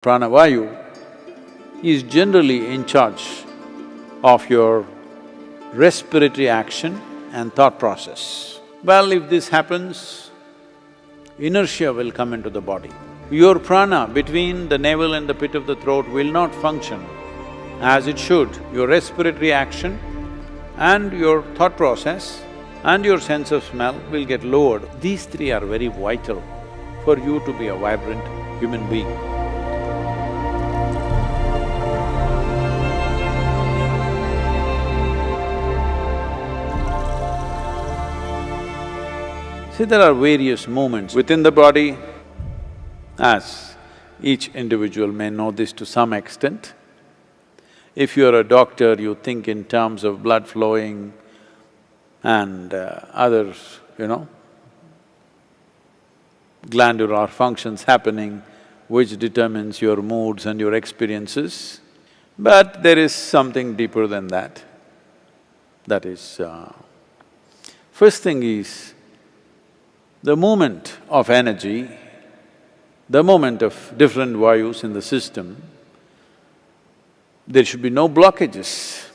Pranavayu is generally in charge of your respiratory action and thought process. Well, if this happens, inertia will come into the body. Your prana between the navel and the pit of the throat will not function as it should. Your respiratory action and your thought process and your sense of smell will get lowered. These three are very vital for you to be a vibrant human being. See, there are various movements within the body, as each individual may know this to some extent. If you're a doctor, you think in terms of blood flowing and others, glandular functions happening, which determines your moods and your experiences. But there is something deeper than that. That is, first thing is, the movement of energy, the movement of different vayus in the system, there should be no blockages.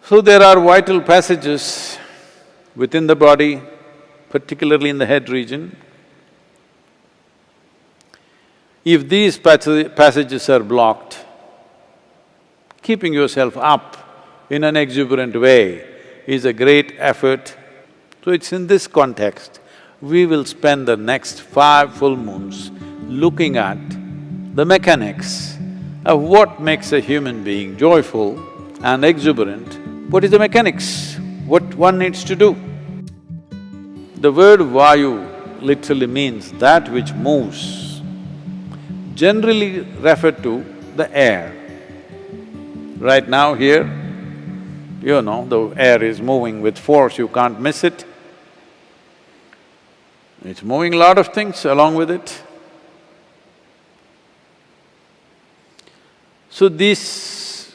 So there are vital passages within the body, particularly in the head region. If these passages are blocked, keeping yourself up in an exuberant way is a great effort. So it's in this context we will spend the next 5 full moons looking at the mechanics of what makes a human being joyful and exuberant. What is the mechanics? What one needs to do? The word vayu literally means that which moves, generally referred to the air. Right now here, the air is moving with force, you can't miss it. It's moving a lot of things along with it. So this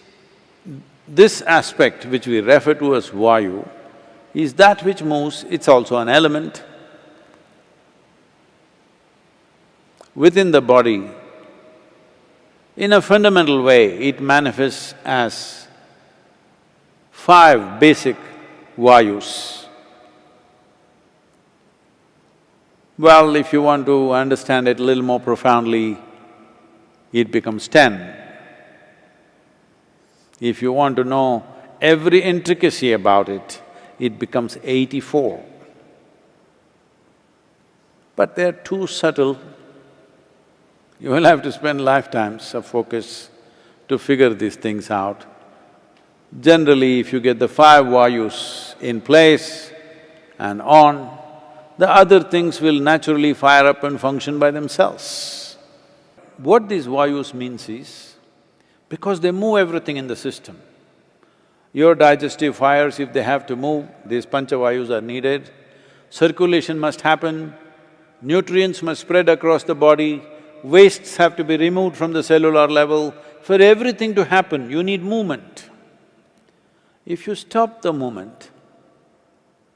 aspect which we refer to as vayu is that which moves, it's also an element. Within the body, in a fundamental way, it manifests as 5 basic vayus. Well, if you want to understand it a little more profoundly, it becomes 10. If you want to know every intricacy about it, it becomes 84. But they're too subtle. You will have to spend lifetimes of focus to figure these things out. Generally, if you get the 5 vayus in place and on, the other things will naturally fire up and function by themselves. What these vayus means is, because they move everything in the system. Your digestive fires, if they have to move, these pancha-vayus are needed. Circulation must happen, nutrients must spread across the body, wastes have to be removed from the cellular level. For everything to happen, you need movement. If you stop the movement,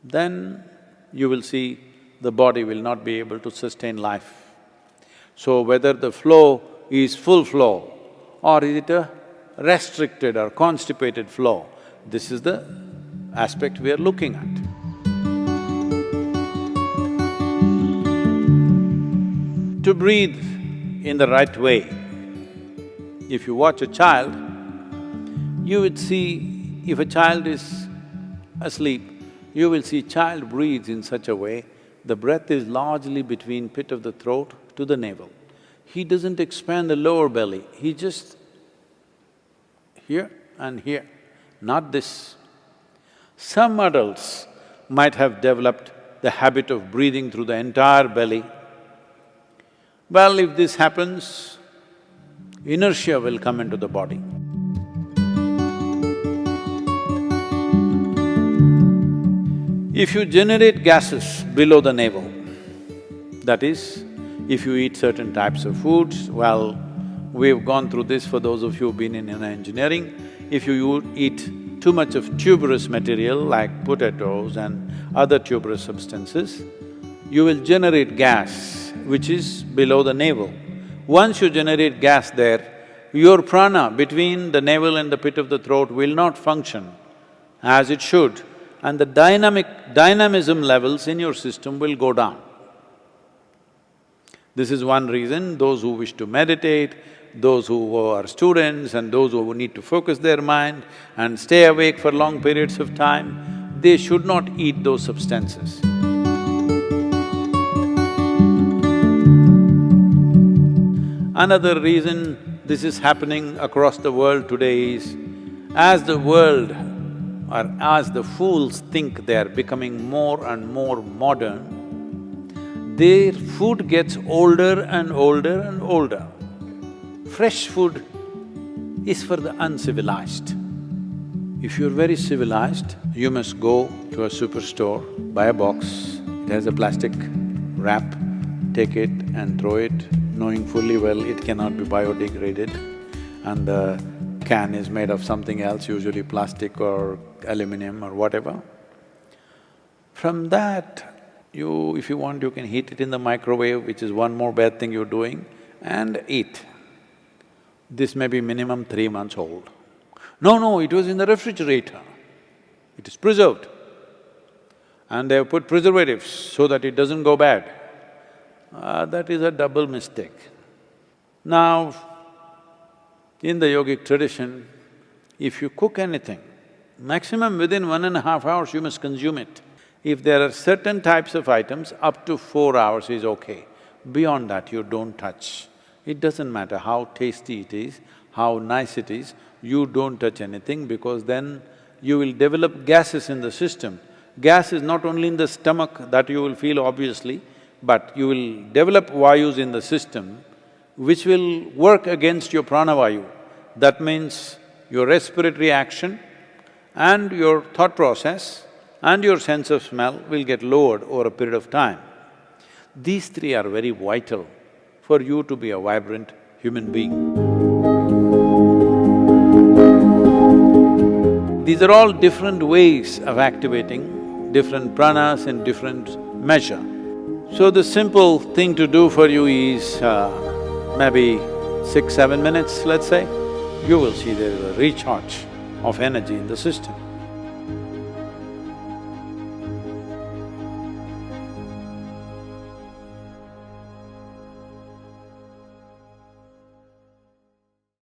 then you will see the body will not be able to sustain life. So whether the flow is full flow or is it a restricted or constipated flow, this is the aspect we are looking at. To breathe in the right way, if you watch a child, you would see, if a child is asleep, you will see child breathes in such a way, the breath is largely between pit of the throat to the navel. He doesn't expand the lower belly, he just here and here, not this. Some adults might have developed the habit of breathing through the entire belly. Well, if this happens, inertia will come into the body. If you generate gases below the navel, that is, if you eat certain types of foods, well, we've gone through this for those of you who've been in engineering. If you eat too much of tuberous material like potatoes and other tuberous substances, you will generate gas which is below the navel. Once you generate gas there, your prana between the navel and the pit of the throat will not function as it should, and the dynamism levels in your system will go down. This is one reason those who wish to meditate, those who are students and those who need to focus their mind and stay awake for long periods of time, they should not eat those substances. Another reason this is happening across the world today is, as the world or as the fools think they are becoming more and more modern, their food gets older and older and older. Fresh food is for the uncivilized. If you're very civilized, you must go to a superstore, buy a box, it has a plastic wrap, take it and throw it, knowing fully well it cannot be biodegraded, and the can is made of something else, usually plastic or aluminum or whatever. From that, if you want, you can heat it in the microwave, which is one more bad thing you're doing, and eat. This may be minimum 3 months old. No, it was in the refrigerator. It is preserved. And they have put preservatives so that it doesn't go bad. That is a double mistake. Now, in the yogic tradition, if you cook anything, maximum within 1.5 hours you must consume it. If there are certain types of items, up to 4 hours is okay. Beyond that, you don't touch. It doesn't matter how tasty it is, how nice it is, you don't touch anything because then you will develop gases in the system. Gas is not only in the stomach that you will feel obviously, but you will develop vayus in the system which will work against your pranavayu. That means your respiratory action and your thought process and your sense of smell will get lowered over a period of time. These three are very vital for you to be a vibrant human being. These are all different ways of activating different pranas in different measure. So the simple thing to do for you is maybe 6, 7 minutes, let's say, you will see there is a recharge of energy in the system.